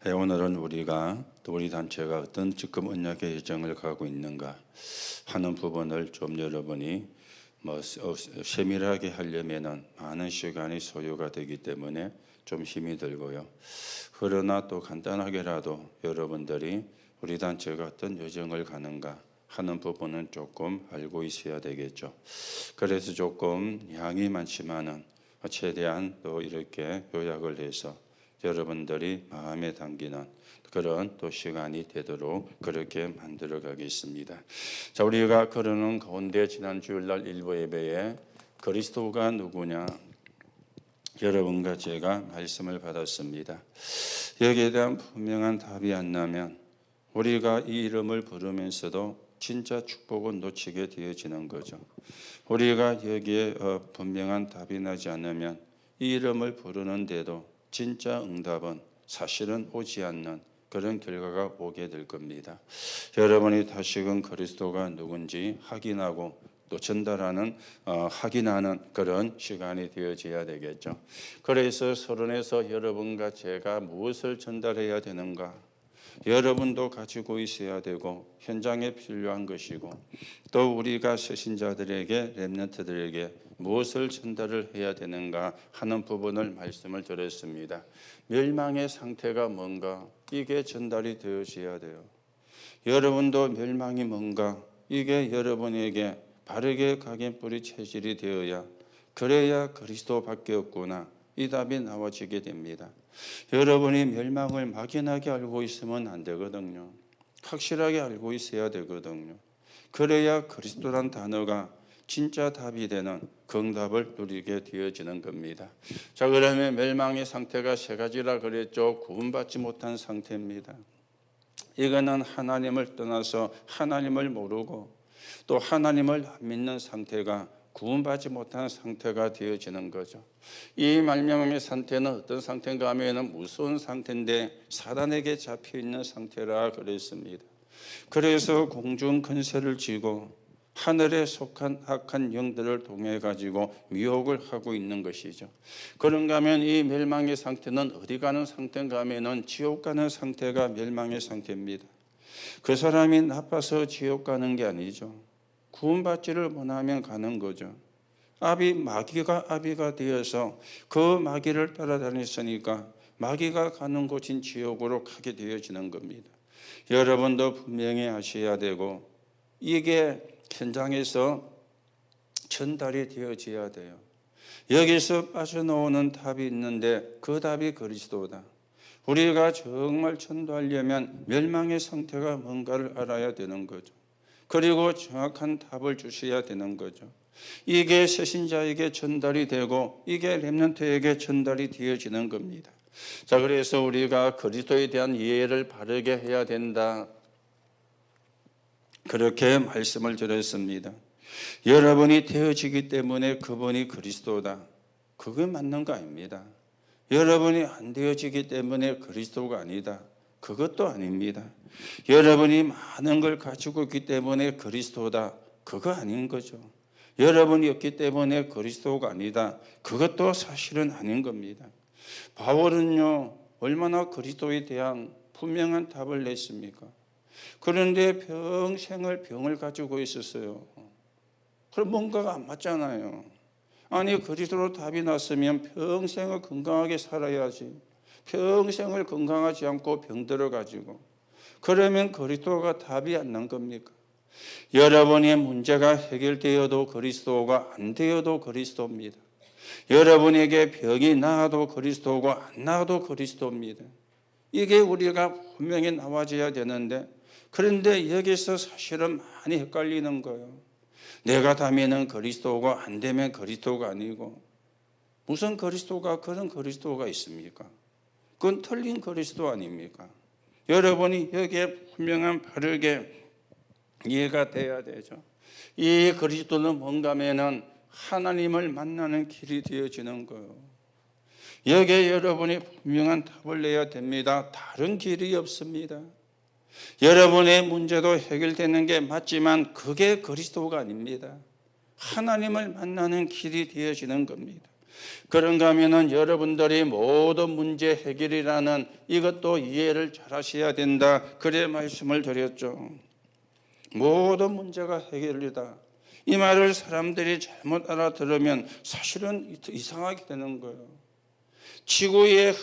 오늘은 우리가 또 우리 단체가 어떤 지금 언약의 여정을 가고 있는가 하는 부분을 좀 여러분이 세밀하게 하려면은 많은 시간이 소요가 되기 때문에 좀 힘이 들고요. 그러나 또 간단하게라도 여러분들이 우리 단체가 어떤 여정을 가는가 하는 부분은 조금 알고 있어야 되겠죠. 그래서 조금 양이 많지만은 최대한 또 이렇게 요약을 해서 여러분들이 마음에 담기는 그런 또 시간이 되도록 그렇게 만들어 가겠습니다. 자, 우리가 그러는 가운데 지난 주일날 일부 예배에 그리스도가 누구냐 여러분과 제가 말씀을 받았습니다. 여기에 대한 분명한 답이 안 나면 우리가 이 이름을 부르면서도 진짜 축복은 놓치게 되어지는 거죠. 우리가 여기에 분명한 답이 나지 않으면 이 이름을 부르는데도 진짜 응답은 사실은 오지 않는 그런 결과가 오게 될 겁니다. 여러분이 다시금 그리스도가 누군지 확인하고 또 전달하는 확인하는 그런 시간이 되어져야 되겠죠. 그래서 서론에서 여러분과 제가 무엇을 전달해야 되는가 여러분도 가지고 있어야 되고 현장에 필요한 것이고 또 우리가 새신자들에게 렘넌트들에게 무엇을 전달을 해야 되는가 하는 부분을 말씀을 드렸습니다. 멸망의 상태가 뭔가 이게 전달이 되어져야 돼요. 여러분도 멸망이 뭔가 이게 여러분에게 바르게 각인뿌리 체질이 되어야 그래야 그리스도밖에 없구나 이 답이 나와지게 됩니다. 여러분이 멸망을 막연하게 알고 있으면 안 되거든요. 확실하게 알고 있어야 되거든요. 그래야 그리스도란 단어가 진짜 답이 되는 정답을 누리게 되어지는 겁니다. 자, 그러면 멸망의 상태가 세 가지라 그랬죠. 구원받지 못한 상태입니다. 이거는 하나님을 떠나서 하나님을 모르고 또 하나님을 안 믿는 상태가 구원받지 못한 상태가 되어지는 거죠. 이 멸망의 상태는 어떤 상태인가 하면 무서운 상태인데 사단에게 잡혀있는 상태라 그랬습니다. 그래서 공중 권세를 쥐고 하늘에 속한 악한 영들을 통해 가지고 미혹을 하고 있는 것이죠. 그런가 하면 이 멸망의 상태는 어디 가는 상태인가 하면 지옥 가는 상태가 멸망의 상태입니다. 그 사람이 나빠서 지옥 가는 게 아니죠. 구원받지를 못하면 가는 거죠. 마귀가 아비가 되어서 그 마귀를 따라다녔으니까 마귀가 가는 곳인 지옥으로 가게 되어지는 겁니다. 여러분도 분명히 아셔야 되고 이게 현장에서 전달이 되어져야 돼요. 여기서 빠져나오는 답이 있는데 그 답이 그리스도다. 우리가 정말 전도하려면 멸망의 상태가 뭔가를 알아야 되는 거죠. 그리고 정확한 답을 주셔야 되는 거죠. 이게 새신자에게 전달이 되고 이게 렘넌트에게 전달이 되어지는 겁니다. 자, 그래서 우리가 그리스도에 대한 이해를 바르게 해야 된다. 그렇게 말씀을 드렸습니다. 여러분이 되어지기 때문에 그분이 그리스도다. 그게 맞는 거 아닙니다. 여러분이 안 되어지기 때문에 그리스도가 아니다. 그것도 아닙니다. 여러분이 많은 걸 가지고 있기 때문에 그리스도다. 그거 아닌 거죠. 여러분이 없기 때문에 그리스도가 아니다. 그것도 사실은 아닌 겁니다. 바울은요, 얼마나 그리스도에 대한 분명한 답을 냈습니까? 그런데 평생을 병을 가지고 있었어요. 그럼 뭔가가 안 맞잖아요. 아니, 그리스도로 답이 났으면 평생을 건강하게 살아야지. 평생을 건강하지 않고 병들어 가지고. 그러면 그리스도가 답이 안 난 겁니까? 여러분의 문제가 해결되어도 그리스도가 안 되어도 그리스도입니다. 여러분에게 병이 나아도 그리스도고 안 나아도 그리스도입니다. 이게 우리가 분명히 나와져야 되는데 그런데 여기서 사실은 많이 헷갈리는 거예요. 내가 되면 그리스도고 안 되면 그리스도가 아니고 무슨 그리스도가 그런 그리스도가 있습니까? 그건 틀린 그리스도 아닙니까? 여러분이 여기에 분명한 바르게 이해가 돼야 되죠. 이 그리스도는 뭔가 하면은 하나님을 만나는 길이 되어지는 거예요. 여기에 여러분이 분명한 답을 내야 됩니다. 다른 길이 없습니다. 여러분의 문제도 해결되는 게 맞지만 그게 그리스도가 아닙니다. 하나님을 만나는 길이 되어지는 겁니다. 그런가 하면은 여러분들이 모든 문제 해결이라는 이것도 이해를 잘 하셔야 된다. 그래 말씀을 드렸죠. 모든 문제가 해결이다. 이 말을 사람들이 잘못 알아들으면 사실은 이상하게 되는 거예요. 지구를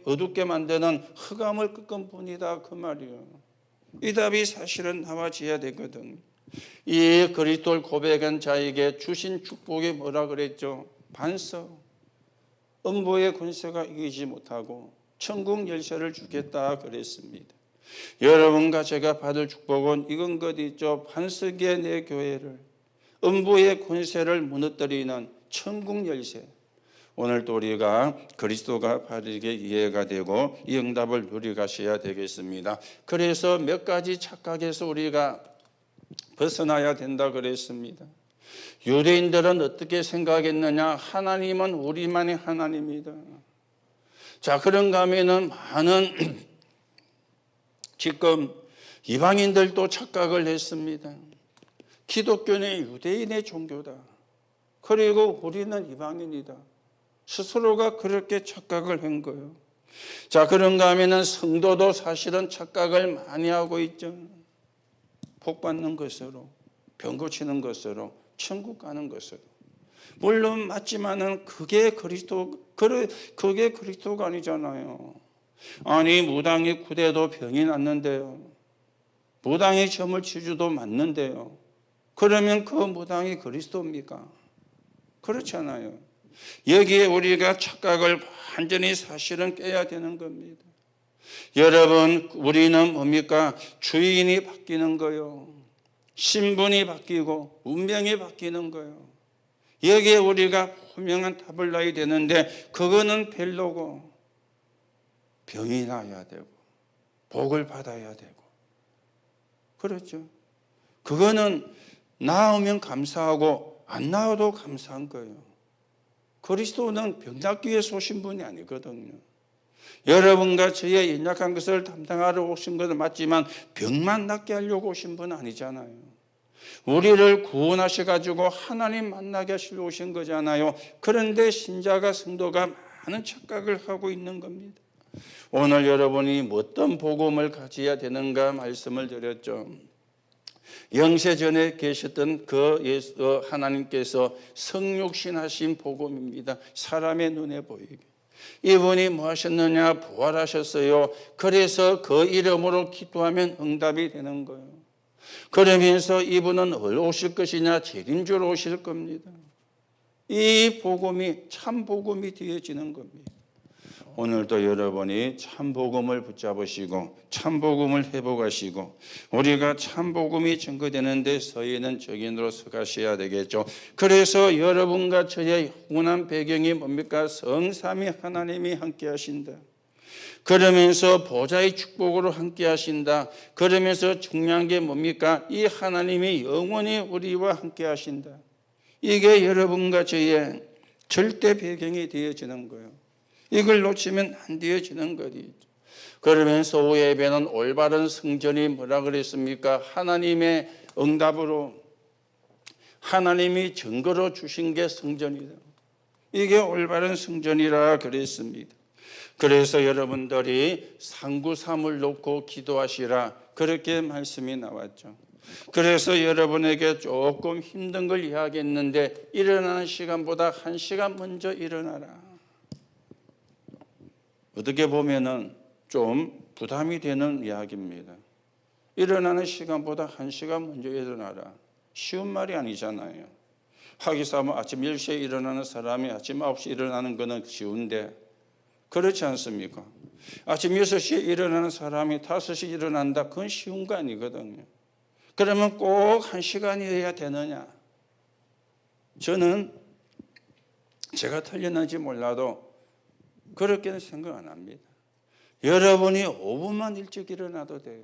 어둡게 만드는 흑암을 끄은 분이다 그 말이에요. 이 답이 사실은 나와져야 되거든. 이 그리스도를 고백한 자에게 주신 축복이 뭐라 그랬죠? 반석. 음부의 권세가 이기지 못하고 천국 열쇠를 주겠다 그랬습니다. 여러분과 제가 받을 축복은 이건 것 있죠. 반석의 내 교회를, 음부의 권세를 무너뜨리는 천국 열쇠. 오늘도 우리가 그리스도가 바르게 이해가 되고 이 응답을 누려가셔야 되겠습니다. 그래서 몇 가지 착각에서 우리가 벗어나야 된다 그랬습니다. 유대인들은 어떻게 생각했느냐? 하나님은 우리만의 하나님이다. 자, 그런가 하면은 많은 지금 이방인들도 착각을 했습니다. 기독교는 유대인의 종교다. 그리고 우리는 이방인이다. 스스로가 그렇게 착각을 한 거예요. 자, 그런가 하면은 성도도 사실은 착각을 많이 하고 있죠. 복 받는 것으로, 병 고치는 것으로, 천국 가는 것으로. 물론 맞지만은 그게 그리스도가 아니잖아요. 아니, 무당이 구대도 병이 낫는데요. 무당이 점을 치주도 맞는데요. 그러면 그 무당이 그리스도입니까? 그렇잖아요. 여기에 우리가 착각을 완전히 사실은 깨야 되는 겁니다. 여러분, 우리는 뭡니까? 주인이 바뀌는 거요. 신분이 바뀌고 운명이 바뀌는 거요. 여기에 우리가 분명한 답을 놔야 되는데 그거는 별로고 병이 나야 되고 복을 받아야 되고 그렇죠. 그거는 나으면 감사하고 안 나아도 감사한 거예요. 그리스도는 병 낫기 위해서 오신 분이 아니거든요. 여러분과 저의 연약한 것을 담당하러 오신 것은 맞지만 병만 낫게 하려고 오신 분은 아니잖아요. 우리를 구원하셔가지고 하나님 만나게 하시려고 오신 거잖아요. 그런데 신자가 성도가 많은 착각을 하고 있는 겁니다. 오늘 여러분이 어떤 복음을 가져야 되는가 말씀을 드렸죠. 영세전에 계셨던 그 예수 하나님께서 성육신하신 복음입니다. 사람의 눈에 보이게. 이분이 뭐 하셨느냐? 부활하셨어요. 그래서 그 이름으로 기도하면 응답이 되는 거예요. 그러면서 이분은 어디로 오실 것이냐? 재림주로 오실 겁니다. 이 복음이 참 복음이 되어지는 겁니다. 오늘도 여러분이 참 복음을 붙잡으시고 참 복음을 회복하시고 우리가 참 복음이 증거되는 데 서있는 증인으로 서가셔야 되겠죠. 그래서 여러분과 저의 영원한 배경이 뭡니까? 성삼위 하나님이 함께 하신다. 그러면서 보좌의 축복으로 함께 하신다. 그러면서 중요한 게 뭡니까? 이 하나님이 영원히 우리와 함께 하신다. 이게 여러분과 저의 절대 배경이 되어지는 거예요. 이걸 놓치면 안 되어지는 거지. 그러면서 오후 예배는 올바른 성전이 뭐라 그랬습니까? 하나님의 응답으로 하나님이 증거로 주신 게 성전이다. 이게 올바른 성전이라 그랬습니다. 그래서 여러분들이 상구삼을 놓고 기도하시라 그렇게 말씀이 나왔죠. 그래서 여러분에게 조금 힘든 걸 이야기했는데 일어나는 시간보다 1시간 먼저 일어나라. 어떻게 보면은 좀 부담이 되는 이야기입니다. 일어나는 시간보다 1시간 먼저 일어나라. 쉬운 말이 아니잖아요. 하기사면 아침 10시에 일어나는 사람이 아침 9시에 일어나는 거는 쉬운데 그렇지 않습니까? 아침 6시에 일어나는 사람이 5시에 일어난다. 그건 쉬운 거 아니거든요. 그러면 꼭 1시간이어야 되느냐? 저는 제가 틀렸는지 몰라도 그렇게는 생각 안 합니다. 여러분이 5분만 일찍 일어나도 돼요.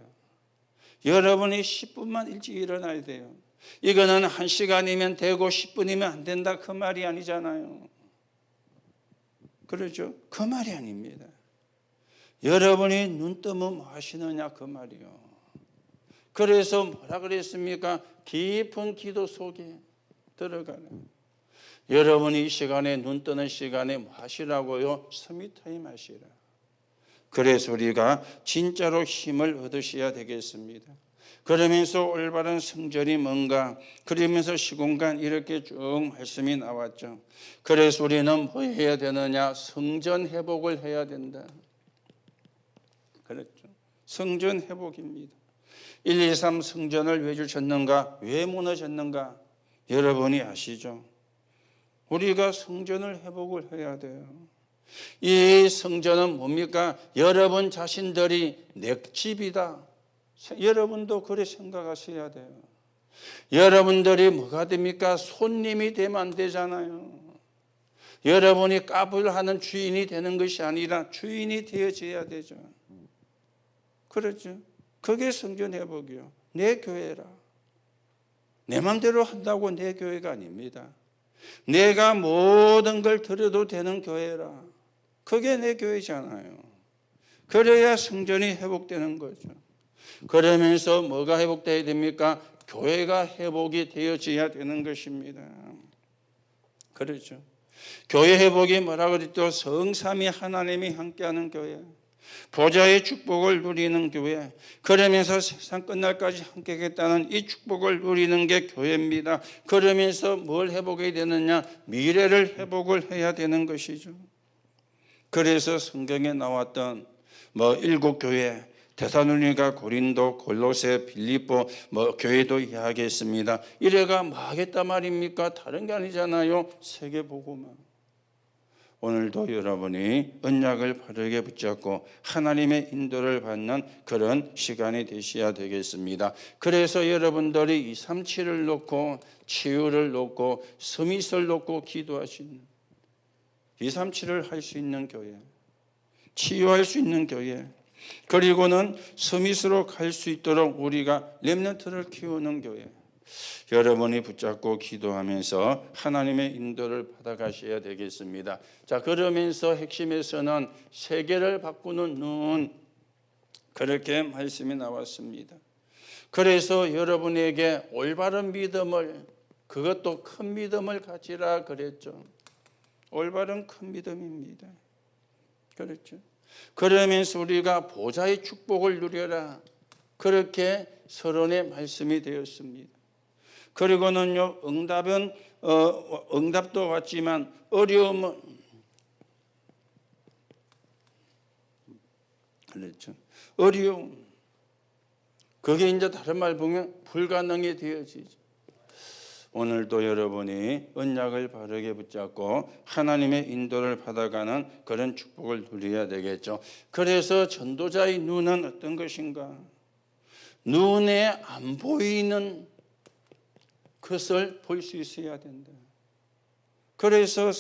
여러분이 10분만 일찍 일어나야 돼요. 이거는 1시간이면 되고 10분이면 안 된다 그 말이 아니잖아요. 그렇죠? 그 말이 아닙니다. 여러분이 눈 뜨면 뭐 하시느냐 그 말이요. 그래서 뭐라 그랬습니까? 깊은 기도 속에 들어가라. 여러분이 이 시간에 눈 뜨는 시간에 뭐 하시라고요? 서밋타임 하시라. 그래서 우리가 진짜로 힘을 얻으셔야 되겠습니다. 그러면서 올바른 성전이 뭔가, 그러면서 시공간 이렇게 쭉 말씀이 나왔죠. 그래서 우리는 뭐 해야 되느냐? 성전 회복을 해야 된다. 그렇죠. 성전 회복입니다. 1, 2, 3 성전을 왜 주셨는가? 왜 무너졌는가? 여러분이 아시죠? 우리가 성전을 회복을 해야 돼요. 이 성전은 뭡니까? 여러분 자신들이 내 집이다. 여러분도 그렇게 생각하셔야 돼요. 여러분들이 뭐가 됩니까? 손님이 되면 안 되잖아요. 여러분이 값을 하는 주인이 되는 것이 아니라 주인이 되어져야 되죠. 그렇죠? 그게 성전 회복이요. 내 교회라. 내 마음대로 한다고 내 교회가 아닙니다. 내가 모든 걸 들여도 되는 교회라. 그게 내 교회잖아요. 그래야 성전이 회복되는 거죠. 그러면서 뭐가 회복되어야 됩니까? 교회가 회복이 되어져야 되는 것입니다. 그렇죠. 교회 회복이 뭐라고 그랬죠? 성삼위 하나님이 함께하는 교회, 보좌의 축복을 누리는 교회, 그러면서 세상 끝날까지 함께하겠다는 이 축복을 누리는 게 교회입니다. 그러면서 뭘 회복해야 되느냐? 미래를 회복을 해야 되는 것이죠. 그래서 성경에 나왔던 일곱 교회, 데살로니가, 고린도, 골로새, 빌립보 교회도 이야기했습니다. 이래가 뭐 하겠다 말입니까? 다른 게 아니잖아요. 세계복음화. 오늘도 여러분이 언약을 바르게 붙잡고 하나님의 인도를 받는 그런 시간이 되셔야 되겠습니다. 그래서 여러분들이 237을 놓고 치유를 놓고 서밋을 놓고 기도하시는 237을 할 수 있는 교회, 치유할 수 있는 교회, 그리고는 서밋으로 갈 수 있도록 우리가 렘넌트를 키우는 교회, 여러분이 붙잡고 기도하면서 하나님의 인도를 받아가셔야 되겠습니다. 자, 그러면서 핵심에서는 세계를 바꾸는 눈, 그렇게 말씀이 나왔습니다. 그래서 여러분에게 올바른 믿음을, 그것도 큰 믿음을 가지라 그랬죠. 올바른 큰 믿음입니다. 그렇죠. 그러면서 우리가 보좌의 축복을 누려라, 그렇게 서론의 말씀이 되었습니다. 그리고는요, 응답도 왔지만 어려움은, 그렇죠. 어려움, 그게 이제 다른 말 보면 불가능이 되어지죠. 오늘도 여러분이 언약을 바르게 붙잡고 하나님의 인도를 받아가는 그런 축복을 누려야 되겠죠. 그래서 전도자의 눈은 어떤 것인가? 눈에 안 보이는 것을 볼 수 있어야 된다. 그래서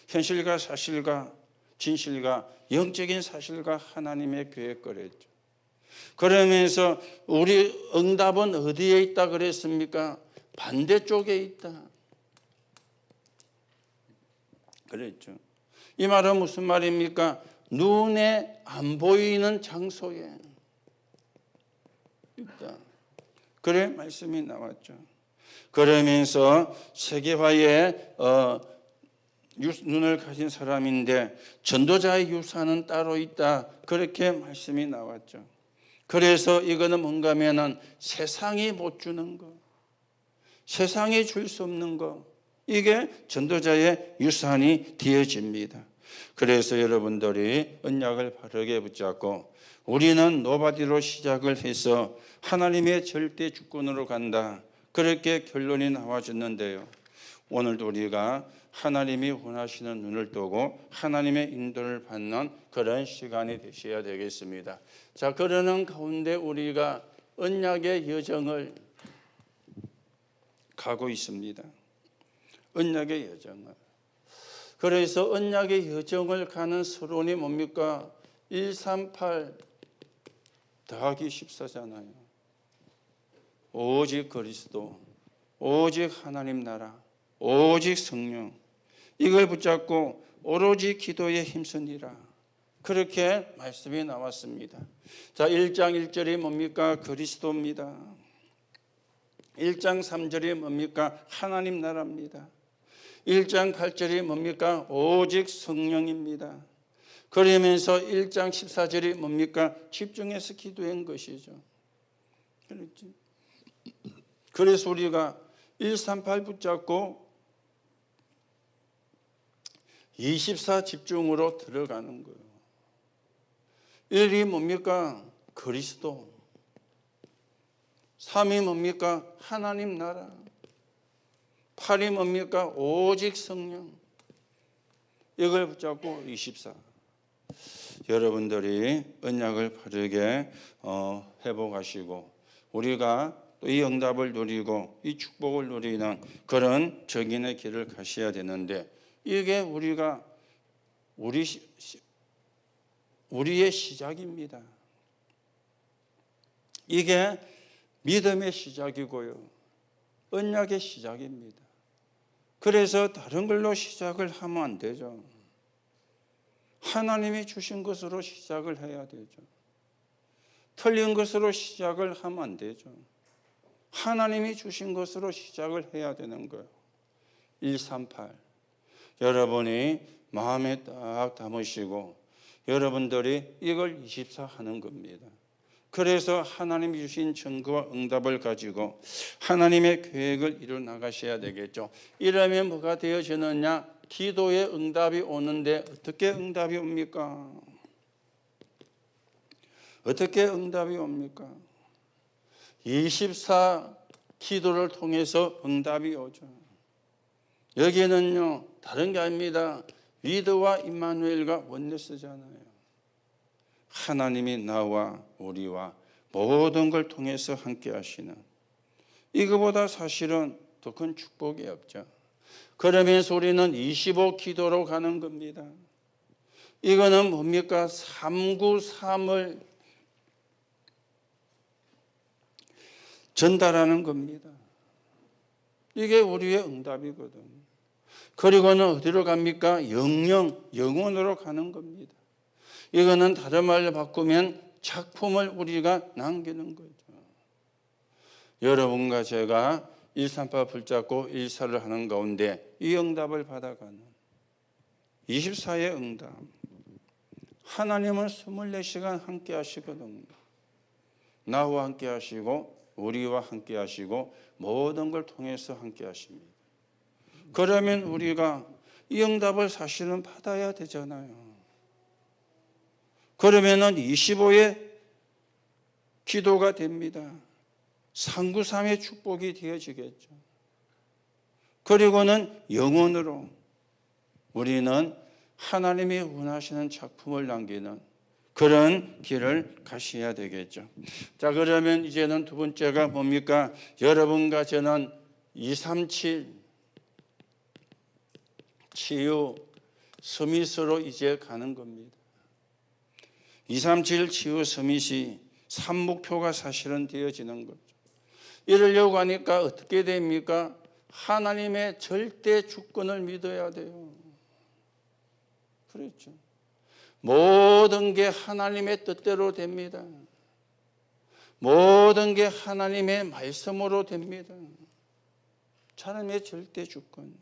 현실과 사실과 진실과 영적인 사실과 하나님의 계획거랬죠. 그러면서 우리 응답은 어디에 있다 그랬습니까? 반대쪽에 있다 그랬죠. 이 말은 무슨 말입니까? 눈에 안 보이는 장소에 있다. 그래 말씀이 나왔죠. 그러면서 세계화에 눈을 가진 사람인데 전도자의 유산은 따로 있다, 그렇게 말씀이 나왔죠. 그래서 이거는 뭔가 하면은 세상이 못 주는 거, 세상이 줄 수 없는 거, 이게 전도자의 유산이 되어집니다. 그래서 여러분들이 언약을 바르게 붙잡고 우리는 노바디로 시작을 해서 하나님의 절대 주권으로 간다, 그렇게 결론이 나와졌는데요. 오늘도 우리가 하나님이 원하시는 눈을 뜨고 하나님의 인도를 받는 그런 시간이 되셔야 되겠습니다. 자, 그러는 가운데 우리가 언약의 여정을 가고 있습니다. 언약의 여정을. 그래서 언약의 여정을 가는 서론이 뭡니까? 138 더하기 14잖아요. 오직 그리스도, 오직 하나님 나라, 오직 성령, 이걸 붙잡고 오로지 기도에 힘쓰니라, 그렇게 말씀이 나왔습니다. 자, 1장 1절이 뭡니까? 그리스도입니다. 1장 3절이 뭡니까? 하나님 나라입니다. 1장 8절이 뭡니까? 오직 성령입니다. 그러면서 1장 14절이 뭡니까? 집중해서 기도한 것이죠. 그렇지? 그래서 우리가 138 붙잡고 24 집중으로 들어가는 거예요. 1이 뭡니까? 그리스도. 3이 뭡니까? 하나님 나라. 8이 뭡니까? 오직 성령. 이걸 붙잡고 24. 여러분들이 언약을 바르게 회복하시고 우리가 또 이 응답을 누리고 이 축복을 누리는 그런 정인의 길을 가셔야 되는데 이게 우리의 시작입니다. 이게 믿음의 시작이고요. 언약의 시작입니다. 그래서 다른 걸로 시작을 하면 안 되죠. 하나님이 주신 것으로 시작을 해야 되죠. 틀린 것으로 시작을 하면 안 되죠. 하나님이 주신 것으로 시작을 해야 되는 거예요. 138. 여러분이 마음에 딱 담으시고 여러분들이 이걸 24 하는 겁니다. 그래서 하나님이 주신 증거와 응답을 가지고 하나님의 계획을 이루어 나가셔야 되겠죠. 이러면 뭐가 되어지느냐? 기도의 응답이 오는데 어떻게 응답이 옵니까? 어떻게 응답이 옵니까? 24 기도를 통해서 응답이 오죠. 여기는요 다른 게 아닙니다. 위드와 임마누엘과 원네스잖아요. 하나님이 나와 우리와 모든 걸 통해서 함께 하시는, 이거보다 사실은 더 큰 축복이 없죠. 그러면서 우리는 25 기도로 가는 겁니다. 이거는 뭡니까? 393을 전달하는 겁니다. 이게 우리의 응답이거든. 그리고는 어디로 갑니까? 영원으로 가는 겁니다. 이거는 다른 말로 바꾸면 작품을 우리가 남기는 거죠. 여러분과 제가 138 붙잡고 1사를 하는 가운데 이 응답을 받아가는 24의 응답. 하나님은 24시간 함께 하시거든요. 나와 함께 하시고 우리와 함께 하시고 모든 걸 통해서 함께 하십니다. 그러면 우리가 이 응답을 사실은 받아야 되잖아요. 그러면은 25의 기도가 됩니다. 393의 축복이 되어지겠죠. 그리고는 영원으로 우리는 하나님이 원하시는 작품을 남기는 그런 길을 가셔야 되겠죠. 자, 그러면 이제는 두 번째가 뭡니까? 여러분과 저는 237 치유 서밋으로 이제 가는 겁니다. 237 치유 서밋이 3목표가 사실은 되어지는 거죠. 이러려고 하니까 어떻게 됩니까? 하나님의 절대 주권을 믿어야 돼요. 그렇죠. 모든 게 하나님의 뜻대로 됩니다. 모든 게 하나님의 말씀으로 됩니다. 하나님의 절대 주권.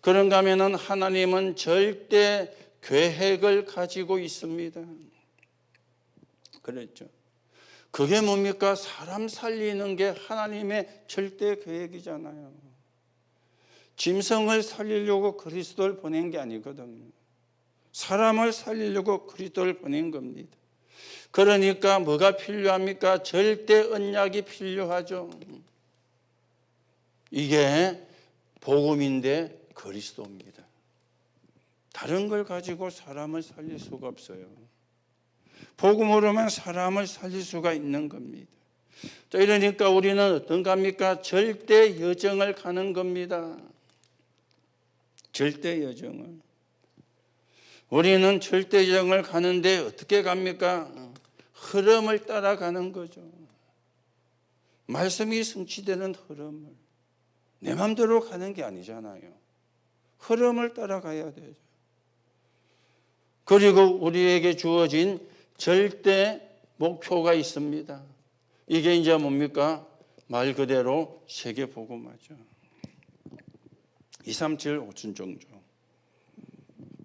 그런가 하면은 하나님은 절대 계획을 가지고 있습니다. 그랬죠. 그게 뭡니까? 사람 살리는 게 하나님의 절대 계획이잖아요. 짐승을 살리려고 그리스도를 보낸 게 아니거든요. 사람을 살리려고 그리스도를 보낸 겁니다. 그러니까 뭐가 필요합니까? 절대 언약이 필요하죠. 이게 복음인데 그리스도입니다. 다른 걸 가지고 사람을 살릴 수가 없어요. 복음으로만 사람을 살릴 수가 있는 겁니다. 자, 이러니까 우리는 어떤 겁니까? 절대 여정을 가는 겁니다. 절대 여정을. 우리는 절대 여정을 가는데 어떻게 갑니까? 흐름을 따라가는 거죠. 말씀이 성취되는 흐름을. 내 마음대로 가는 게 아니잖아요. 흐름을 따라가야 되죠. 그리고 우리에게 주어진 절대 목표가 있습니다. 이게 이제 뭡니까? 말 그대로 세계복음화죠. 237 5춘종조.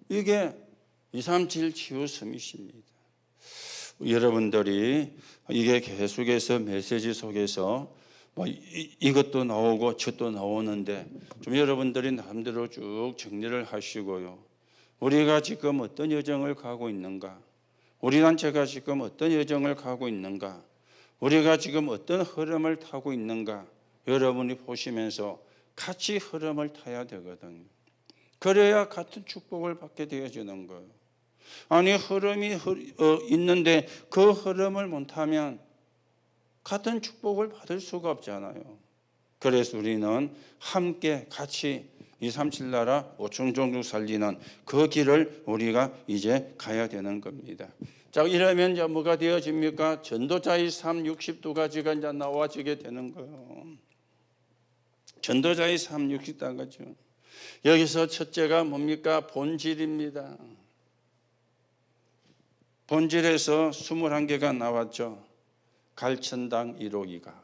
이게 237 치유 서밋입니다. 여러분들이 이게 계속해서 메시지 속에서 뭐 이것도 나오고 저것도 나오는데 좀 여러분들이 나름대로 쭉 정리를 하시고요. 우리가 지금 어떤 여정을 가고 있는가? 우리 단체가 지금 어떤 여정을 가고 있는가? 우리가 지금 어떤 흐름을 타고 있는가? 여러분이 보시면서 같이 흐름을 타야 되거든요. 그래야 같은 축복을 받게 되어지는 거예요. 아니 흐름이 있는데 그 흐름을 못 타면 같은 축복을 받을 수가 없잖아요. 그래서 우리는 함께 같이 237 나라 5천 종족 살리는 그 길을 우리가 이제 가야 되는 겁니다. 자, 이러면 이제 뭐가 되어집니까? 전도자의 삶 62가지가 이제 나와지게 되는 거예요. 전도자의 삶 62가지. 여기서 첫째가 뭡니까? 본질입니다. 본질에서 21개가 나왔죠. 갈천당 1호기가,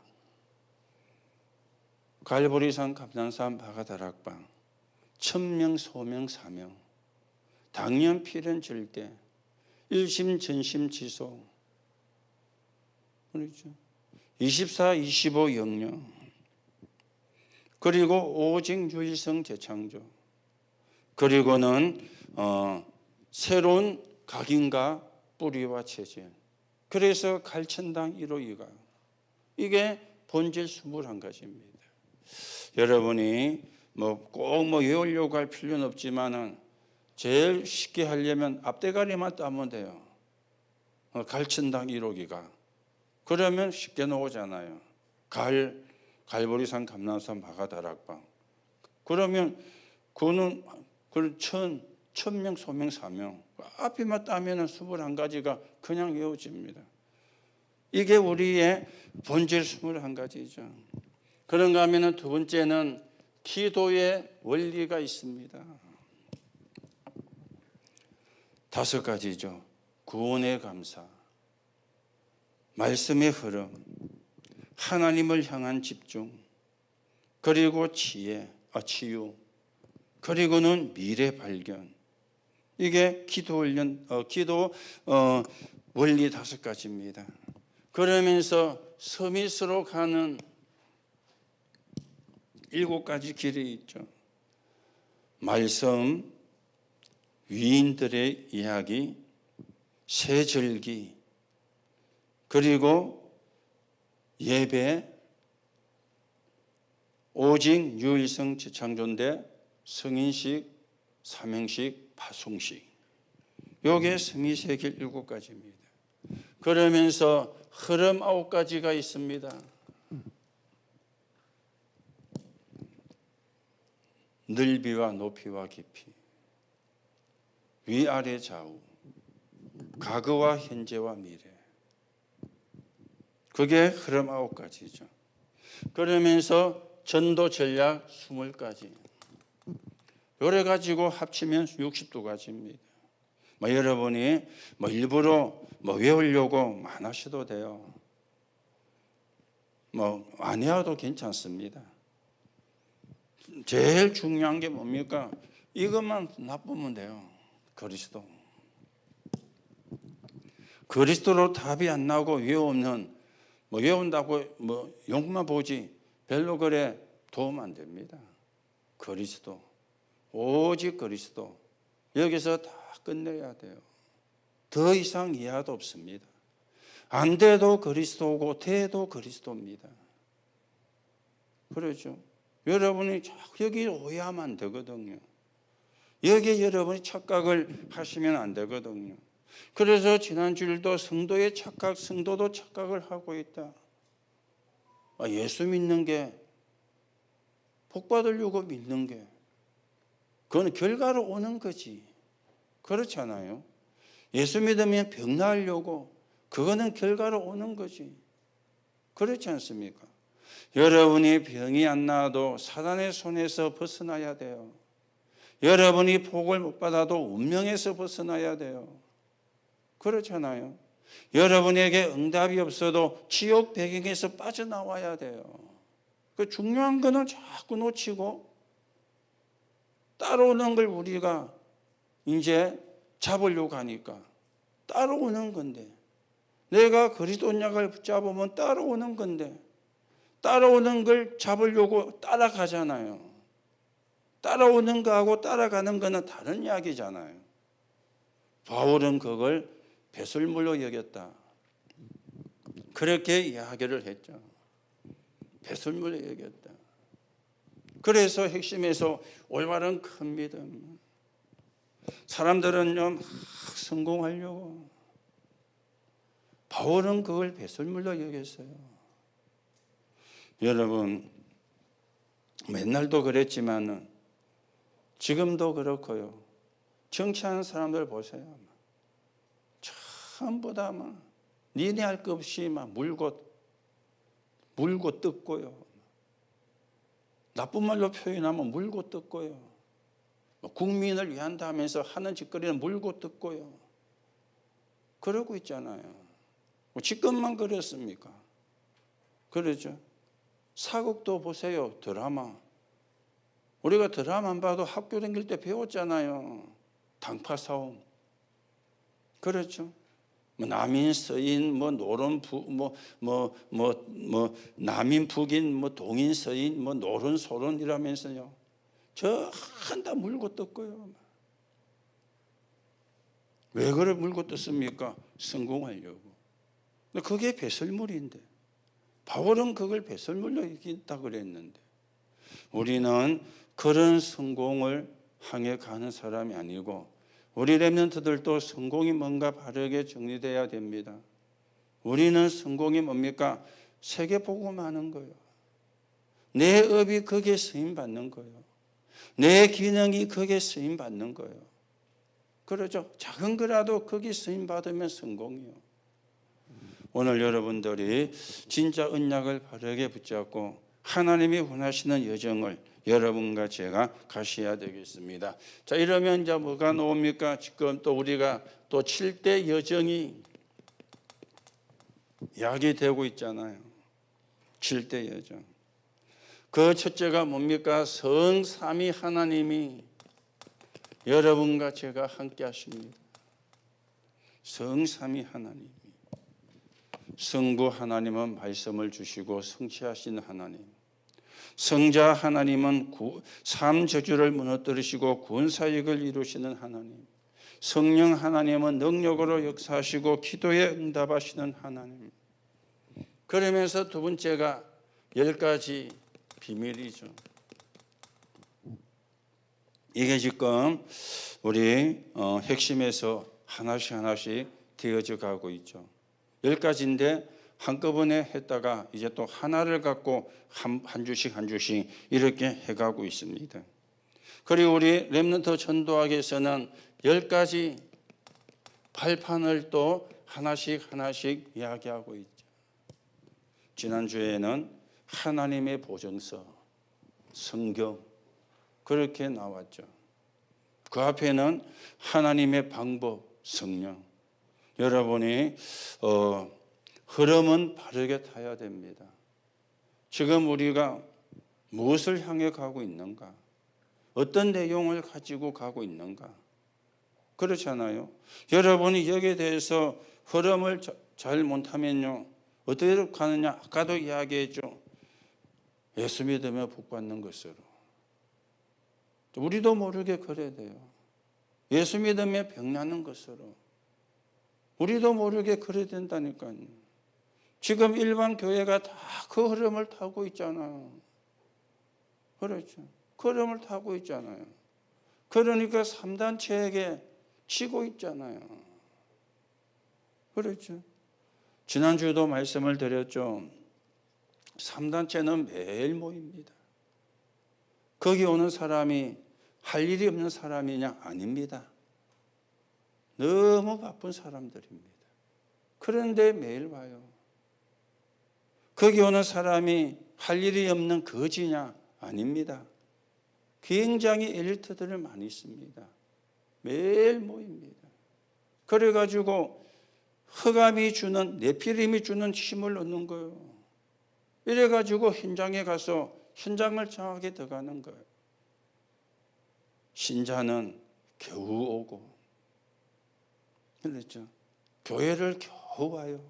갈보리산 감난산 바가다락방, 천명 소명 사명, 당연 필연 절대, 일심 전심 지소, 그렇죠. 24 25 영영, 그리고 오직 유일성 재창조, 그리고는 새로운 각인과 뿌리와 체질. 그래서 갈천당 1호기가 이게 본질 21가지입니다. 여러분이 꼭 외우려고 할 필요는 없지만은 제일 쉽게 하려면 앞대가리만 따면 돼요. 갈천당 1호기가. 그러면 쉽게 나오잖아요. 갈보리산 감난산 바가다락방. 그러면 그는 천명 소명 사명 앞에만 따면은 21가지가 그냥 외워집니다. 이게 우리의 본질 21가지죠. 그런가 하면은 두 번째는 기도의 원리가 있습니다. 5가지죠. 구원의 감사, 말씀의 흐름, 하나님을 향한 집중, 그리고 치유, 그리고는 미래 발견. 이게 기도 원리 5가지입니다. 그러면서 서밋으로 가는 7가지 길이 있죠. 말씀, 위인들의 이야기, 새절기, 그리고 예배, 오직 유일성 재창조인데 성인식, 사명식, 파송식. 요게 서밋의 길 7가지입니다. 그러면서 흐름 9가지가 있습니다. 넓이와 높이와 깊이, 위아래 좌우, 과거와 현재와 미래. 그게 흐름 9가지죠. 그러면서 전도 전략 20가지. 요래 가지고 합치면 62가지입니다. 여러분이 일부러 외우려고 안 하셔도 돼요. 안 해도 괜찮습니다. 제일 중요한 게 뭡니까? 이것만 나쁘면 돼요. 그리스도로 답이 안 나오고 외우면 외운다고 용만 보지 별로 그래 도움 안 됩니다. 그리스도, 오직 그리스도. 여기서 다 끝내야 돼요. 더 이상 이하도 없습니다. 안 돼도 그리스도고 돼도 그리스도입니다. 그렇죠. 여러분이 자꾸 여기 오해하면 안 되거든요. 여기에 여러분이 착각을 하시면 안 되거든요. 그래서 지난주일도 성도의 착각, 성도도 착각을 하고 있다. 예수 믿는 게 복 받으려고 믿는 게 그건 결과로 오는 거지. 그렇잖아요. 예수 믿으면 병 나으려고 그거는 결과로 오는 거지. 그렇지 않습니까? 여러분이 병이 안 나아도 사단의 손에서 벗어나야 돼요. 여러분이 복을 못 받아도 운명에서 벗어나야 돼요. 그렇잖아요. 여러분에게 응답이 없어도 지옥 배경에서 빠져나와야 돼요. 그 중요한 거는 자꾸 놓치고 따라오는 걸 우리가 이제 잡으려고 하니까 따라오는 건데, 내가 그리스도 언약을 붙잡으면 따라오는 건데, 따라오는 걸 잡으려고 따라가잖아요. 따라오는 거하고 따라가는 거는 다른 이야기잖아요. 바울은 그걸 배설물로 여겼다. 그렇게 이야기를 했죠. 배설물로 여겼다. 그래서 핵심에서 올바른 큰 믿음. 사람들은요, 막 성공하려고. 바울은 그걸 배설물로 여겼어요. 여러분, 맨날도 그랬지만 지금도 그렇고요. 정치하는 사람들 보세요. 전부 다 막 니네 할 것 없이 막 물고 뜯고요. 나쁜 말로 표현하면 물고 뜯고요. 국민을 위한다 하면서 하는 짓거리는 물고 뜯고요. 그러고 있잖아요. 지금만 그렇습니까? 그러죠. 사극도 보세요. 드라마. 우리가 드라마 안 봐도 학교 다닐 때 배웠잖아요. 당파 싸움. 그렇죠. 남인 서인 노론 남인 북인 동인 서인 노론 소론이라면서요. 저 한다 물고 뜯고요. 왜 그래 물고 뜯습니까? 성공하려고. 근데 그게 배설물인데, 바울은 그걸 배설물로 이긴다 그랬는데, 우리는 그런 성공을 향해 가는 사람이 아니고, 우리 렘넌트들도 성공이 뭔가 바르게 정리돼야 됩니다. 우리는 성공이 뭡니까? 세계 복음하는 거예요. 내 업이 거기에 쓰임 받는 거예요. 내 기능이 거기에 쓰임 받는 거예요. 그러죠. 작은 거라도 거기 쓰임 받으면 성공이에요. 오늘 여러분들이 진짜 언약을 바르게 붙잡고 하나님이 원하시는 여정을 여러분과 제가 가셔야 되겠습니다. 자, 이러면 이제 뭐가 나옵니까? 지금 또 우리가 또 7대 여정이 이야기되고 있잖아요. 7대 여정. 그 첫째가 뭡니까? 성삼위 하나님이 여러분과 제가 함께 하십니다. 성삼위 하나님이. 성부 하나님은 말씀을 주시고 성취하시는 하나님. 성자 하나님은 삶 저주를 무너뜨리시고 구원사역을 이루시는 하나님. 성령 하나님은 능력으로 역사하시고 기도에 응답하시는 하나님. 그러면서 두 번째가 10가지 비밀이죠. 이게 지금 우리 핵심에서 하나씩 되어져 가고 있죠. 10가지인데 한꺼번에 했다가 이제 또 하나를 갖고 한 주씩 이렇게 해가고 있습니다. 그리고 우리 렘넌트 전도학에서는 10가지 발판을 또 하나씩 이야기하고 있죠. 지난주에는 하나님의 보증서, 성경 그렇게 나왔죠. 그 앞에는 하나님의 방법, 성령. 여러분이 흐름은 바르게 타야 됩니다. 지금 우리가 무엇을 향해 가고 있는가? 어떤 내용을 가지고 가고 있는가? 그렇잖아요. 여러분이 여기에 대해서 흐름을 잘 못하면요. 어떻게 가느냐? 아까도 이야기했죠. 예수 믿으며 복 받는 것으로. 우리도 모르게 그래야 돼요. 예수 믿으며 병 나는 것으로. 우리도 모르게 그래야 된다니까요. 지금 일반 교회가 다 그 흐름을 타고 있잖아요. 그렇죠. 그 흐름을 타고 있잖아요. 그러니까 3단체에게 치고 있잖아요. 그렇죠. 지난주에도 말씀을 드렸죠. 3단체는 매일 모입니다. 거기 오는 사람이 할 일이 없는 사람이냐? 아닙니다. 너무 바쁜 사람들입니다. 그런데 매일 와요. 거기 오는 사람이 할 일이 없는 거지냐? 아닙니다. 굉장히 엘리트들을 많이 있습니다. 매일 모입니다. 그래가지고 흑암이 주는, 네피림이 주는 힘을 얻는 거예요. 이래가지고 현장에 가서 현장을 정확하게 들어가는 거예요. 신자는 겨우 오고, 그렇죠? 교회를 겨우 와요.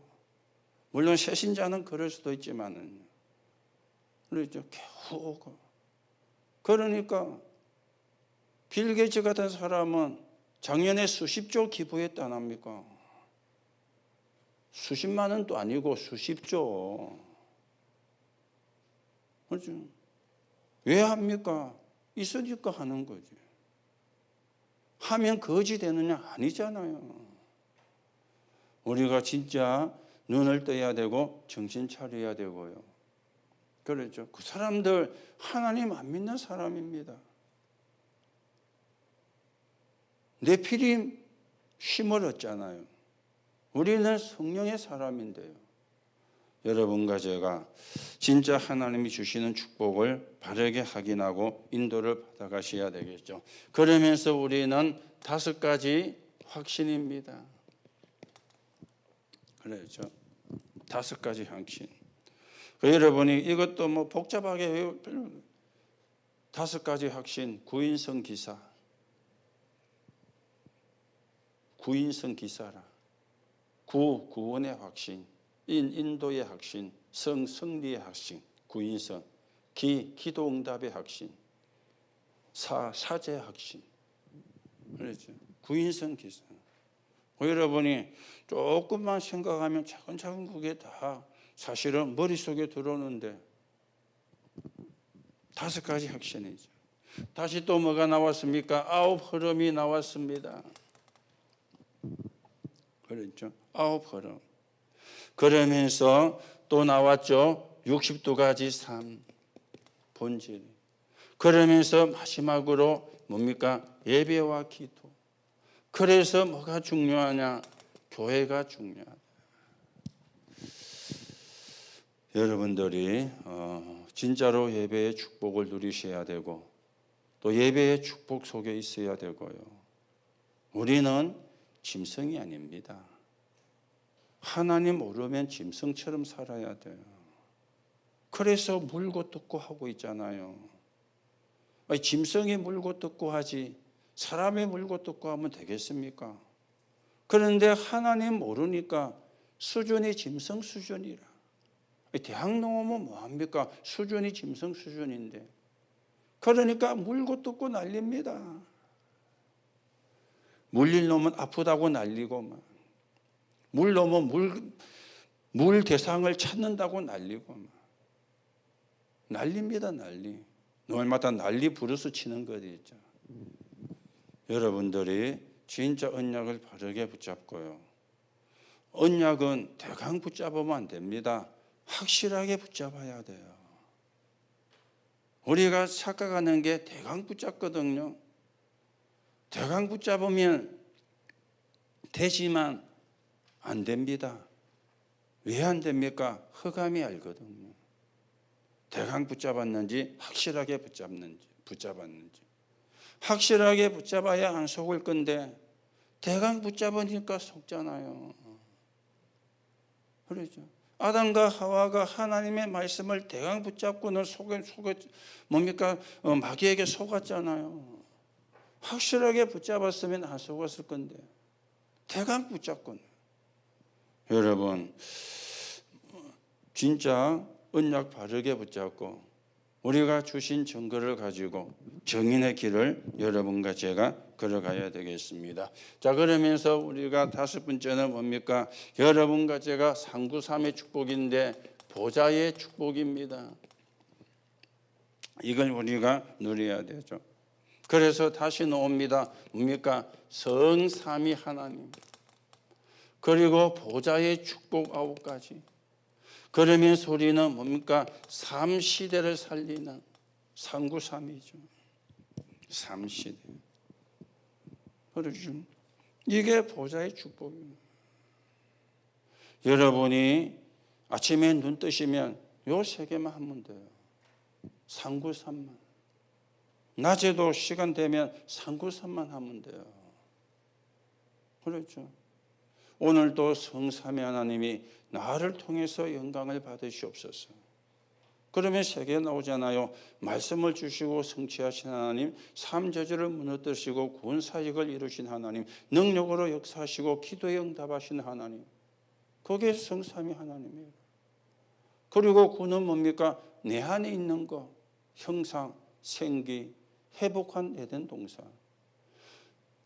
물론 새 신자는 그럴 수도 있지만은, 그렇죠? 겨우 오고. 그러니까 빌 게이츠 같은 사람은 작년에 수십조 기부했다 안 합니까? 수십만 원도 아니고 수십조. 그렇죠? 왜 합니까? 있으니까 하는 거지. 하면 거지 되느냐? 아니잖아요. 우리가 진짜 눈을 떠야 되고 정신 차려야 되고요. 그렇죠? 그 사람들 하나님 안 믿는 사람입니다. 네피림 힘을 얻잖아요. 우리는 성령의 사람인데요. 여러분과 제가 진짜 하나님이 주시는 축복을 바르게 확인하고 인도를 받아가셔야 되겠죠. 그러면서 우리는 5가지 확신입니다. 그렇죠. 5가지 확신. 여러분이 이것도 뭐 복잡하게 외울 필요는 5가지 확신. 구인성 기사. 구인성 기사라. 구원의 확신. 인도의 확신. 승리의 확신. 구인성. 기도 응답의 확신. 사제의 확신. 그렇죠. 구인성 기사. 여러분이 조금만 생각하면 차근차근 그게 다 사실은 머릿속에 들어오는데 5가지 확신이죠. 다시 또 뭐가 나왔습니까? 9 흐름이 나왔습니다. 그렇죠. 9 흐름. 그러면서 또 나왔죠. 62가지 삶, 본질. 그러면서 마지막으로 뭡니까? 예배와 기도. 그래서 뭐가 중요하냐? 교회가 중요하다. 여러분들이 진짜로 예배의 축복을 누리셔야 되고 또 예배의 축복 속에 있어야 되고요. 우리는 짐승이 아닙니다. 하나님 모르면 짐승처럼 살아야 돼요. 그래서 물고 뜯고 하고 있잖아요. 짐승이 물고 뜯고 하지 사람이 물고 뜯고 하면 되겠습니까? 그런데 하나님 모르니까 수준이 짐승 수준이라. 대학 나오면 뭐합니까? 수준이 짐승 수준인데. 그러니까 물고 뜯고 난립니다. 물릴 놈은 아프다고 난리고 막. 물 놈은 물 대상을 찾는다고 난리고 막. 난립니다, 난리. 노을마다 난리 부르스 치는 거죠. 여러분들이 진짜 언약을 바르게 붙잡고요. 언약은 대강 붙잡으면 안 됩니다. 확실하게 붙잡아야 돼요. 우리가 착각하는 게 대강 붙잡거든요. 대강 붙잡으면 되지만 안 됩니다. 왜 안 됩니까? 흑암이 알거든요. 대강 붙잡았는지 확실하게 붙잡았는지. 확실하게 붙잡아야 안 속을 건데 대강 붙잡으니까 속잖아요. 그렇죠. 아담과 하와가 하나님의 말씀을 대강 붙잡고는 뭡니까? 마귀에게 속았잖아요. 확실하게 붙잡았으면 안 속았을 건데 대강 붙잡고는. 여러분 진짜 언약 바르게 붙잡고 우리가 주신 증거를 가지고 정인의 길을 여러분과 제가 걸어가야 되겠습니다. 자, 그러면서 우리가 5번째는 뭡니까? 여러분과 제가 상구삼의 축복인데 보좌의 축복입니다. 이걸 우리가 누려야 되죠. 그래서 다시 나옵니다. 뭡니까? 성삼위 하나님. 그리고 보좌의 축복 9가지. 그러면서 우리는 뭡니까? 3시대를 살리는 상구삼이죠. 3시대. 그렇죠. 이게 보좌의 축복입니다. 여러분이 아침에 눈 뜨시면 요 3개만 하면 돼요. 상구삼만. 낮에도 시간 되면 상구삼만 하면 돼요. 그렇죠. 오늘도 성삼위 하나님이 나를 통해서 영광을 받으시옵소서. 그러면 세 개 나오잖아요. 말씀을 주시고 성취하신 하나님, 삶 저주를 무너뜨리시고 구원 사역을 이루신 하나님, 능력으로 역사하시고 기도에 응답하신 하나님. 그게 성삼위 하나님이에요. 그리고 구는 뭡니까? 내 안에 있는 거, 형상, 생기, 회복한 에덴 동산.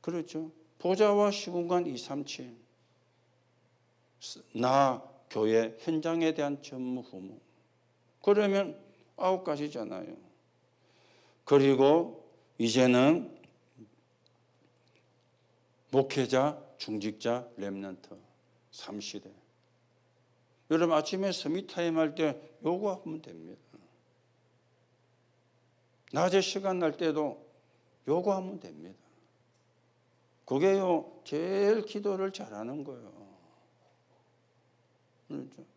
그렇죠. 보좌와 시공간 237. 나, 교회, 현장에 대한 전무후무. 그러면 9가지잖아요. 그리고 이제는 목회자, 중직자, 렘넌트 3시대. 여러분 아침에 서밋타임 할 때 요거 하면 됩니다. 낮에 시간 날 때도 요거 하면 됩니다. 그게요 제일 기도를 잘하는 거예요. 그렇죠?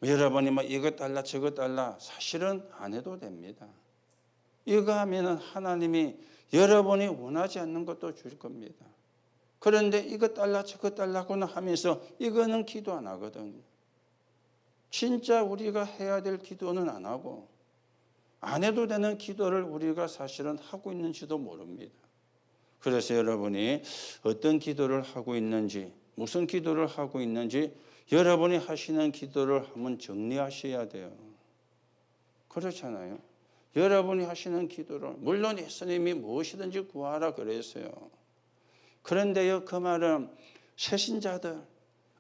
여러분이 뭐 이것 달라 저것 달라 사실은 안 해도 됩니다. 이거 하면은 하나님이 여러분이 원하지 않는 것도 줄 겁니다. 그런데 이것 달라 저것 달라고는 하면서 이거는 기도 안 하거든요. 진짜 우리가 해야 될 기도는 안 하고 안 해도 되는 기도를 우리가 사실은 하고 있는지도 모릅니다. 그래서 여러분이 어떤 기도를 하고 있는지, 무슨 기도를 하고 있는지 여러분이 하시는 기도를 한번 정리하셔야 돼요. 그렇잖아요. 여러분이 하시는 기도를 물론 예수님이 무엇이든지 구하라 그랬어요. 그런데요 그 말은 새신자들,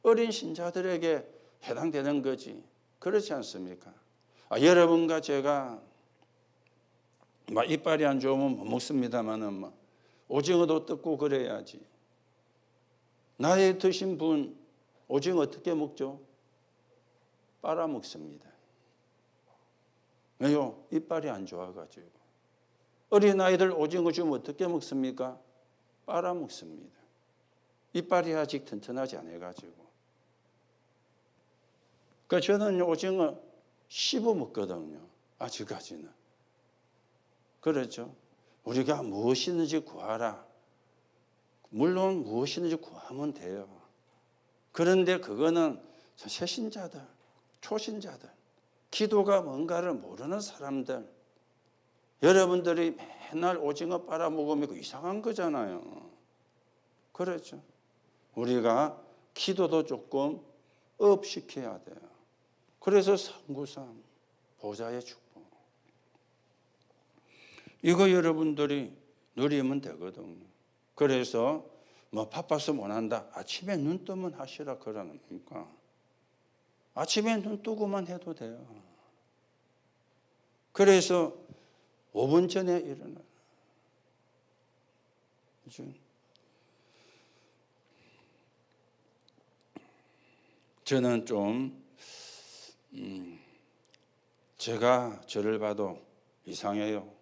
어린 신자들에게 해당되는 거지. 그렇지 않습니까? 여러분과 제가 막 이빨이 안 좋으면 못 먹습니다만은 오징어도 뜯고 그래야지. 나이 드신 분 오징어 어떻게 먹죠? 빨아먹습니다. 왜요? 이빨이 안 좋아가지고. 어린아이들 오징어 주면 어떻게 먹습니까? 빨아먹습니다. 이빨이 아직 튼튼하지 않아가지고. 그러니까 저는 오징어 씹어 먹거든요. 아직까지는. 그렇죠. 우리가 무엇이든지 구하라. 물론 무엇이든지 구하면 돼요. 그런데 그거는 새신자들, 초신자들, 기도가 뭔가를 모르는 사람들, 여러분들이 맨날 오징어 빨아먹으면 이상한 거잖아요. 그렇죠. 우리가 기도도 조금 업시켜야 돼요. 그래서 393, 보좌의 축복. 이거 여러분들이 누리면 되거든요. 그래서 바빠서 못한다. 아침에 눈 뜨면 하시라 그러니까. 아침에 눈 뜨고만 해도 돼요. 그래서 5분 전에 일어나. 저는 좀 제가 저를 봐도 이상해요.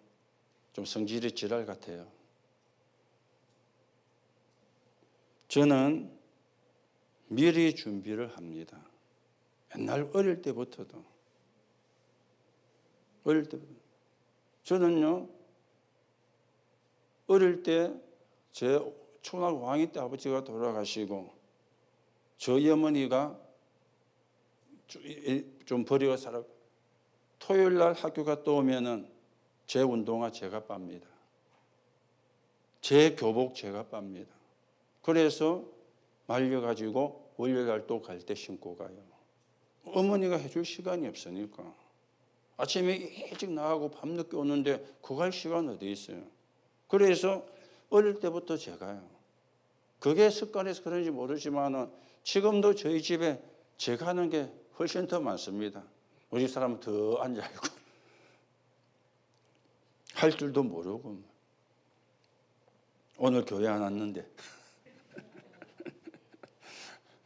좀 성질이 지랄 같아요. 저는 미리 준비를 합니다. 옛날 어릴 때부터도. 저는요, 어릴 때 제 초등학교 5학년 때 아버지가 돌아가시고 저희 어머니가 좀 버리고 살았고 토요일 날 학교 갔다 오면은 제 운동화 제가 빱니다. 제 교복 제가 빱니다. 그래서 말려가지고 월요일날 또 갈 때 신고 가요. 어머니가 해줄 시간이 없으니까. 아침에 일찍 나가고 밤늦게 오는데 그거 할 시간 어디 있어요. 그래서 어릴 때부터 제가요. 그게 습관에서 그런지 모르지만 지금도 저희 집에 제가 하는 게 훨씬 더 많습니다. 우리 집 사람은 더 앉아있고 할 줄도 모르고 오늘 교회 안 왔는데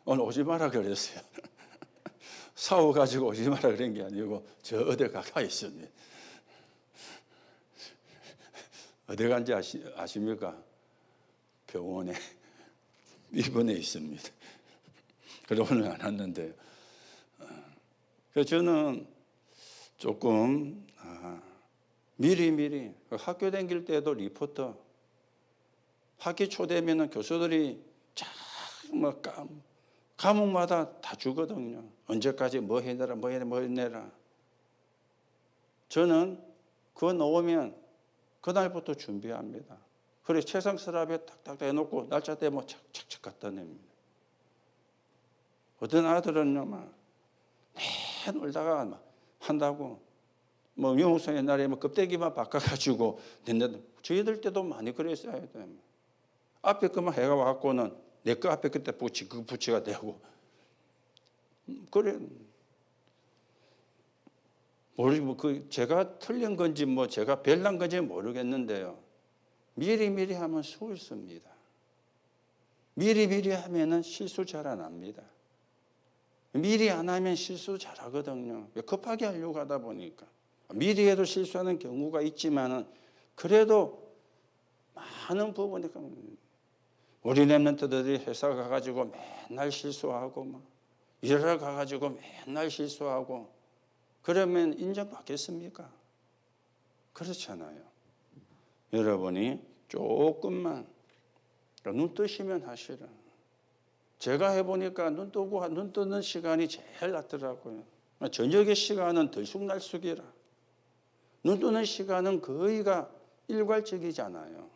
오늘 오지 마라 그랬어요. 싸워가지고 오지 마라 그런 게 아니고 저 어디 가까이 있습니다. 어디 간지 아십니까? 병원에 입원해 있습니다. 그래서 오늘 안 왔는데 그래서 저는 조금 미리 학교 다닐 때도 리포터 학기 초 되면 교수들이 과목마다 다 주거든요. 언제까지 뭐 해내라. 저는 그거 놓으면 그날부터 준비합니다. 그래 책상 서랍에 탁탁 해놓고 날짜 되면 착착착 갖다 냅니다. 어떤 아들은요, 막 놀다가 막 한다고 뭐 영웅성 옛날에 뭐 껍데기만 바꿔가지고 낸다. 저희들 때도 많이 그랬어요. 앞에 것만 해가 와갖고는 내 거 앞에 그때 그 붙이가 되고 그래. 뭐 제가 틀린 건지 뭐 제가 별난 건지 모르겠는데요. 미리미리 하면 수월습니다. 미리미리 하면은 실수 잘 안 합니다. 미리 안 하면 실수 잘 하거든요. 급하게 하려고 하다 보니까. 미리 해도 실수하는 경우가 있지만은 그래도 많은 부분이 우리 랩런트들이 회사 가가지고 맨날 실수하고 막 일하러 가가지고 맨날 실수하고 그러면 인정받겠습니까? 그렇잖아요. 여러분이 조금만 눈 뜨시면 하시라. 제가 해보니까 눈 뜨는 시간이 제일 낫더라고요. 저녁의 시간은 들쑥날쑥이라. 눈 뜨는 시간은 거의가 일괄적이잖아요.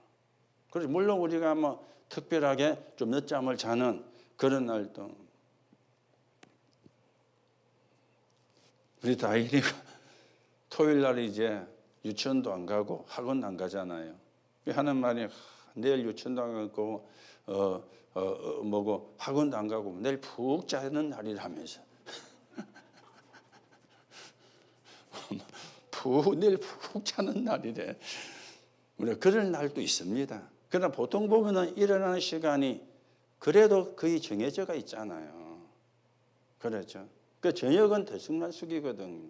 그래서 물론 우리가 뭐 특별하게 좀 늦잠을 자는 그런 날도 우리 다일이가 토요일 날 이제 유치원도 안 가고 학원도 안 가잖아요. 하는 말이 내일 유치원도 안 가고 뭐고 학원도 안 가고 내일 푹 자는 날이라면서 내일 푹 자는 날이래. 우리가 그런 날도 있습니다. 그러나 보통 보면은 일어나는 시간이 그래도 거의 정해져가 있잖아요. 그렇죠. 그 저녁은 들쑥날쑥이거든요.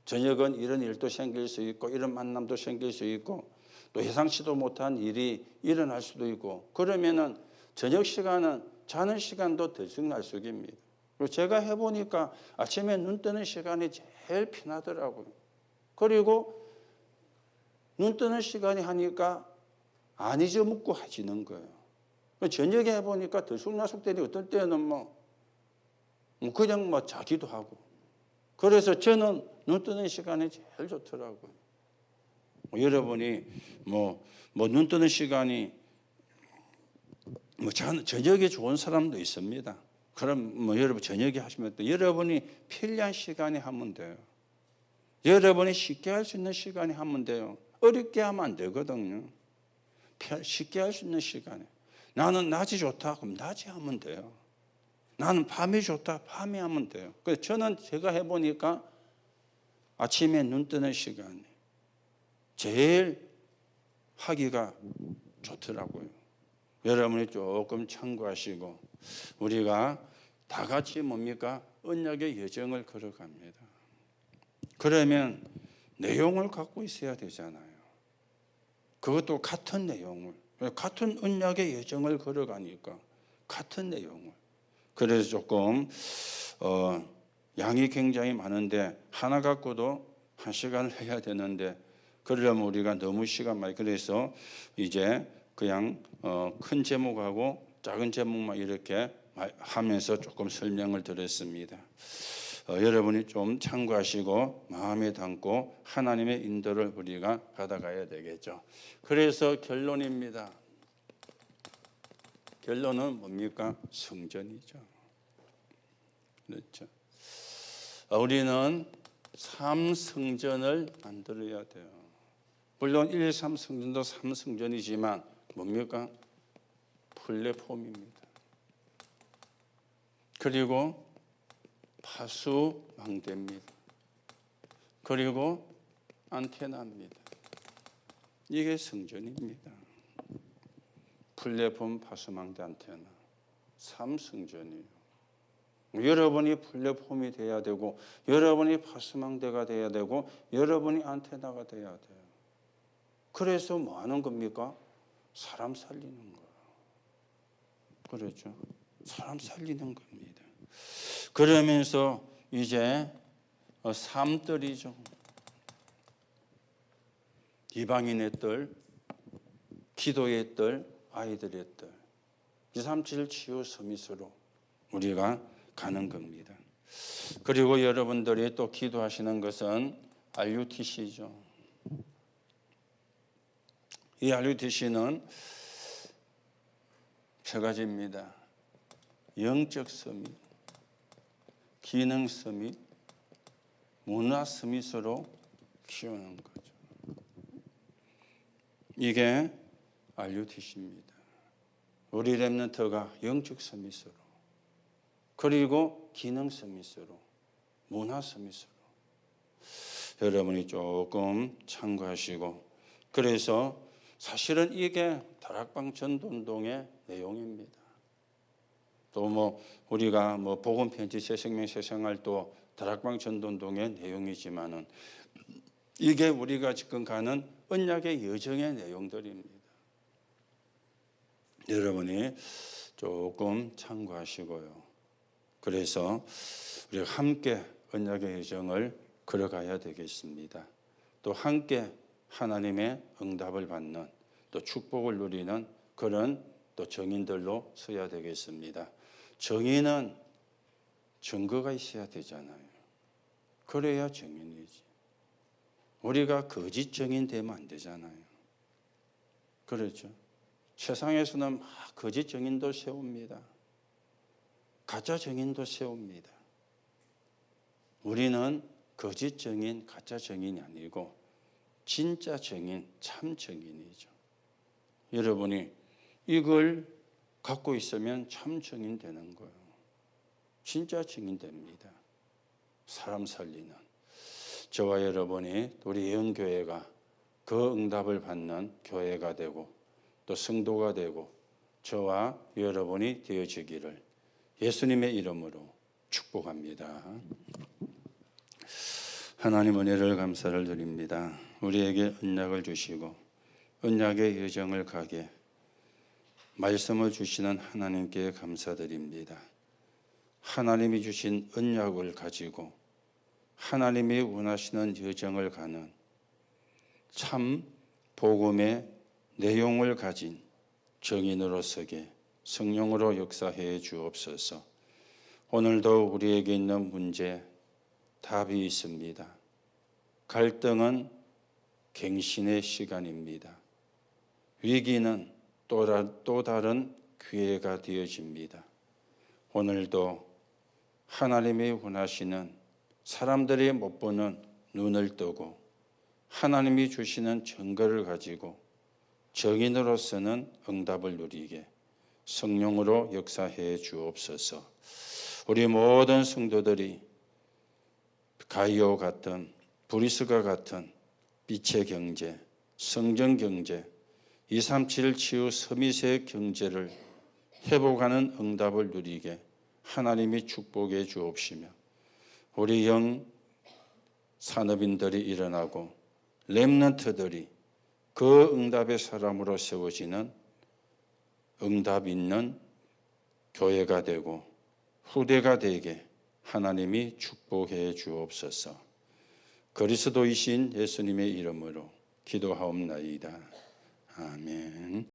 저녁은 이런 일도 생길 수 있고 이런 만남도 생길 수 있고 또 예상치도 못한 일이 일어날 수도 있고 그러면은 저녁 시간은 자는 시간도 들쑥날쑥입니다. 그리고 제가 해보니까 아침에 눈 뜨는 시간이 제일 편하더라고요. 그리고 눈 뜨는 시간이 하니까 안 잊어먹고 해지는 거예요. 저녁에 해보니까 들쑥날쑥되니 어떤 때는 뭐 그냥 뭐 자기도 하고. 그래서 저는 눈 뜨는 시간이 제일 좋더라고요. 여러분이 눈 뜨는 시간이 저녁에 좋은 사람도 있습니다. 그럼 여러분 저녁에 하시면 또 여러분이 편리한 시간에 하면 돼요. 여러분이 쉽게 할 수 있는 시간에 하면 돼요. 어렵게 하면 안 되거든요. 쉽게 할 수 있는 시간에. 나는 낮이 좋다. 그럼 낮에 하면 돼요. 나는 밤이 좋다. 밤에 하면 돼요. 그래서 저는 제가 해보니까 아침에 눈 뜨는 시간이 제일 하기가 좋더라고요. 여러분이 조금 참고하시고 우리가 다 같이 뭡니까? 언약의 여정을 걸어갑니다. 그러면 내용을 갖고 있어야 되잖아요. 그것도 같은 내용을. 같은 언약의 여정을 걸어가니까 같은 내용을. 그래서 조금 양이 굉장히 많은데 하나 갖고도 1시간을 해야 되는데 그러려면 우리가 너무 시간 많이 그래서 이제 그냥 큰 제목하고 작은 제목만 이렇게 하면서 조금 설명을 드렸습니다. 여러분이 좀 참고하시고 마음에 담고 하나님의 인도를 우리가 받아가야 되겠죠. 그래서 결론입니다. 결론은 뭡니까? 성전이죠. 그렇죠. 우리는 3성전을 만들어야 돼요. 물론 1, 3성전도 3성전이지만 뭡니까? 플랫폼입니다. 그리고 파수망대입니다. 그리고 안테나입니다. 이게 성전입니다. 플랫폼, 파수망대, 안테나. 3성전이에요. 여러분이 플랫폼이 돼야 되고 여러분이 파수망대가 돼야 되고 여러분이 안테나가 돼야 돼요. 그래서 뭐 하는 겁니까? 사람 살리는 거예요. 그렇죠? 사람 살리는 겁니다. 그러면서 이제 삶들이죠. 이방인의 뜰, 기도의 뜰, 아이들의 뜰. 237 치유 서밋으로 우리가 가는 겁니다. 그리고 여러분들이 또 기도하시는 것은 RUTC죠. 이 RUTC는 세 가지입니다. 영적 서밋, 기능 서밋, 문화 서밋으로 키우는 거죠. 이게 RUTC입니다. 우리 렘넌트가 영적 서밋으로, 그리고 기능 서밋으로, 문화 서밋으로 여러분이 조금 참고하시고, 그래서 사실은 이게 다락방 전도운동의 내용입니다. 또 우리가 복음 편지 새 생명 새 생활도 다락방 전도운동의 내용이지만은 이게 우리가 지금 가는 언약의 여정의 내용들입니다. 여러분이 조금 참고하시고요. 그래서 우리가 함께 언약의 여정을 걸어가야 되겠습니다. 또 함께 하나님의 응답을 받는, 또 축복을 누리는 그런 또 정인들로 서야 되겠습니다. 정인은 증거가 있어야 되잖아요. 그래야 정인이지. 우리가 거짓 정인 되면 안 되잖아요. 그렇죠? 세상에서는 막 거짓 정인도 세웁니다. 가짜 정인도 세웁니다. 우리는 거짓 정인, 가짜 정인이 아니고 진짜 정인, 참 정인이죠. 여러분이 이걸 갖고 있으면 참 정인 되는 거예요. 진짜 정인 됩니다. 사람 살리는. 저와 여러분이 우리 예언교회가 그 응답을 받는 교회가 되고 또 성도가 되고 저와 여러분이 되어지기를 예수님의 이름으로 축복합니다. 하나님 은혜를 감사를 드립니다. 우리에게 언약을 주시고 언약의 여정을 가게 말씀을 주시는 하나님께 감사드립니다. 하나님이 주신 언약을 가지고 하나님이 원하시는 여정을 가는 참 복음의 내용을 가진 정인으로 서게 성령으로 역사해 주옵소서. 오늘도 우리에게 있는 문제 답이 있습니다. 갈등은 갱신의 시간입니다. 위기는 또 다른 기회가 되어집니다. 오늘도 하나님이 원하시는 사람들이 못 보는 눈을 뜨고 하나님이 주시는 증거를 가지고 정인으로서는 응답을 누리게 성령으로 역사해 주옵소서. 우리 모든 성도들이 가이오 같은 브리스가 같은 빛의 경제, 성전 경제, 237 치유 서밋의 경제를 회복하는 응답을 누리게 하나님이 축복해 주옵시며 우리 영 산업인들이 일어나고 렘넌트들이 그 응답의 사람으로 세워지는 응답 있는 교회가 되고 후대가 되게 하나님이 축복해 주옵소서. 그리스도이신 예수님의 이름으로 기도하옵나이다. 아멘.